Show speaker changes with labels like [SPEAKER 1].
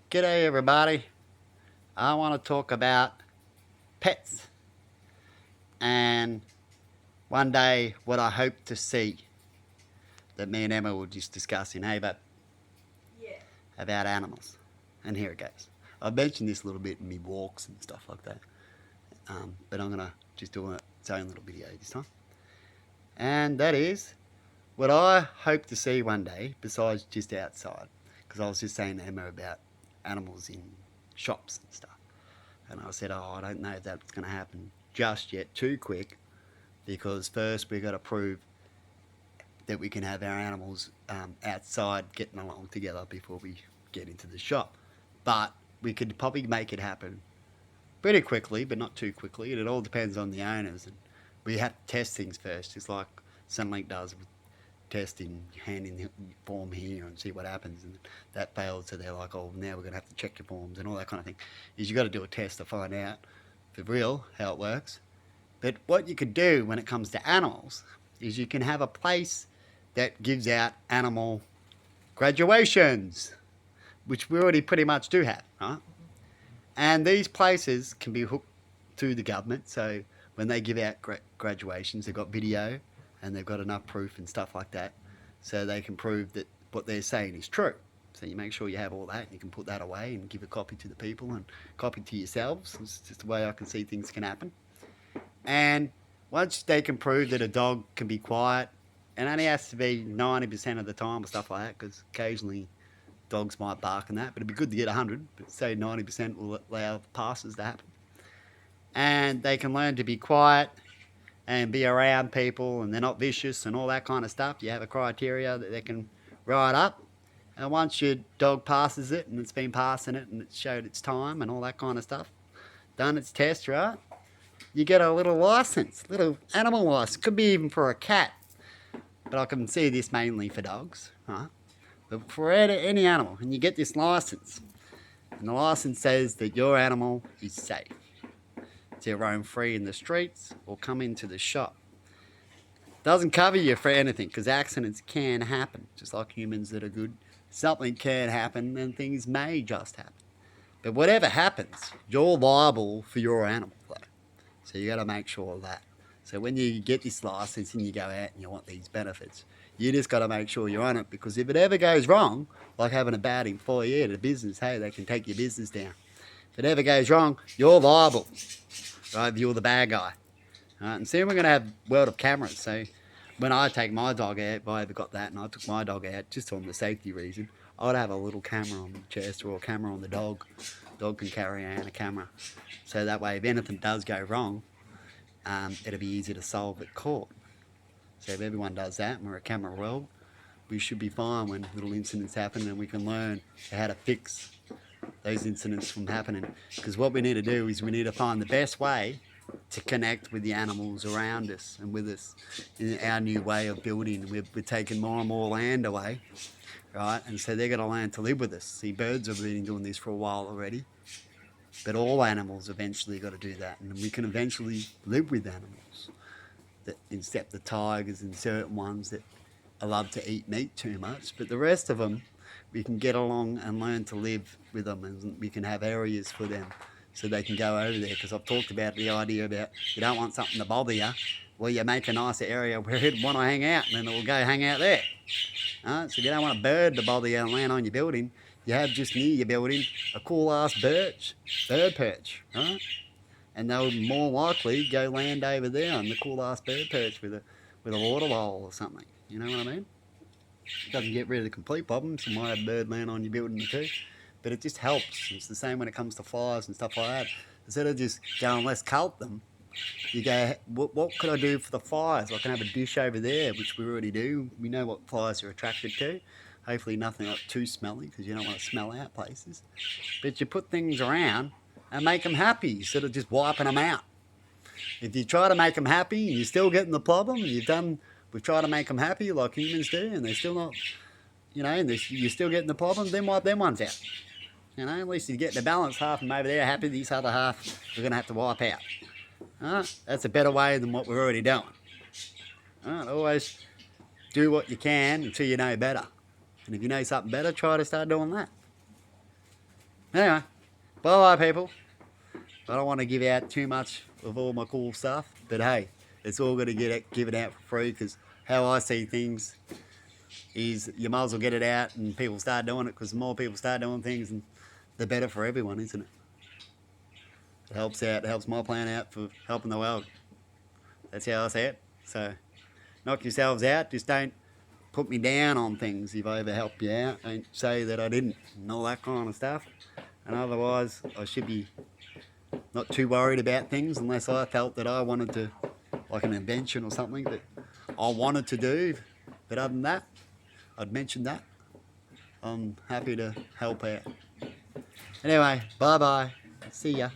[SPEAKER 1] G'day everybody. I want to talk about pets and one day what I hope to see that me and Emma were just discussing, hey, but
[SPEAKER 2] Yeah.
[SPEAKER 1] about animals. And here it goes. I've mentioned this a little bit in my walks and stuff like that, but I'm going to just do its own little video this time. And that is what I hope to see one day besides just outside. Because I was just saying to Emma about animals in shops and stuff. And I said, I don't know if that's going to happen just yet too quick because first we've got to prove that we can have our animals outside getting along together before we get into the shop. But we could probably make it happen pretty quickly, but not too quickly. And it all depends on the owners. And we have to test things first, just like Sunlink does with testing, handing the form here and see what happens. And that fails, so they're like, oh, now we're going to have to check your forms and all that kind of thing. Is you got to do a test to find out for real how it works. But what you could do when it comes to animals is you can have a place that gives out animal graduations, which we already pretty much do have, right? And these places can be hooked to the government. So when they give out graduations, they've got video and they've got enough proof and stuff like that, so they can prove that what they're saying is true. So you make sure you have all that, and you can put that away and give a copy to the people and copy to yourselves. It's just the way I can see things can happen. And once they can prove that a dog can be quiet, and only has to be 90% of the time or stuff like that, because occasionally dogs might bark and that, but it'd be good to get 100, but say 90% will allow passes to happen. And they can learn to be quiet and be around people and they're not vicious and all that kind of stuff. You have a criteria that they can write up. And once your dog passes it and it's been passing it and it's showed its time and all that kind of stuff, done its test, right? You get a little license, little animal license. Could be even for a cat, but I can see this mainly for dogs, right? But for any animal, and you get this license, and the license says that your animal is safe to roam free in the streets or come into the shop. Doesn't cover you for anything because accidents can happen, just like humans that are good. Something can happen and things may just happen. But whatever happens, you're liable for your animal though. So you got to make sure of that. So when you get this license and you go out and you want these benefits, you just got to make sure you're on it, because if it ever goes wrong, like having a bad employee at a business, hey, they can take your business down. If it ever goes wrong, you're liable, right? If you're the bad guy. And soon we're going to have world of cameras. So when I take my dog out, if I ever got that and I took my dog out just on the safety reason, I'd have a little camera on the chest or a camera on the dog. Dog can carry around a camera. So that way, if anything does go wrong, it'll be easy to solve at court. So if everyone does that and we're a camera world, we should be fine when little incidents happen, and we can learn how to fix those incidents from happening. Because what we need to do is we need to find the best way to connect with the animals around us and with us in our new way of building. We're taking more and more land away, right? And so they're going to learn to live with us. See, birds have been doing this for a while already, but all animals eventually got to do that, and we can eventually live with animals. That, except the tigers and certain ones that love to eat meat too much, but the rest of them, we can get along and learn to live with them, and we can have areas for them so they can go over there. Because I've talked about the idea about you don't want something to bother you, well, you make a nicer area where it'd want to hang out, and then it will go hang out there. So you don't want a bird to bother you and land on your building. You have just near your building a cool ass bird perch, right? And they'll more likely go land over there on the cool ass bird perch with a water bowl or something. You know what I mean? It doesn't get rid of the complete problem. You might have a bird land on your building too, but it just helps. It's the same when it comes to flies and stuff like that. Instead of just going, let's cult them, you go, what could I do for the flies? I can have a dish over there, which we already do. We know what flies are attracted to. Hopefully nothing like too smelly, because you don't want to smell out places. But you put things around and make them happy instead of just wiping them out. If you try to make them happy and you're still getting the problem, we've tried to make them happy like humans do, and they're still not, and you're still getting the problem, then wipe them ones out. At least you're getting the balance. Half of them over there happy, this other half we're going to have to wipe out. That's a better way than what we're already doing. Always do what you can until you know better. And if you know something better, try to start doing that. Anyway, bye bye people. I don't want to give out too much of all my cool stuff, but hey, it's all going to get given out for free because how I see things is you might as well get it out and people start doing it because the more people start doing things, and the better for everyone, isn't it? It helps out, it helps my plan out for helping the world. That's how I see it. So knock yourselves out, just don't put me down on things if I ever help you out. Don't say that I didn't and all that kind of stuff. And otherwise, I should be not too worried about things unless I felt that I wanted to, like an invention or something that I wanted to do. But other than that, I'd mention that. I'm happy to help out. Anyway, bye bye. See ya.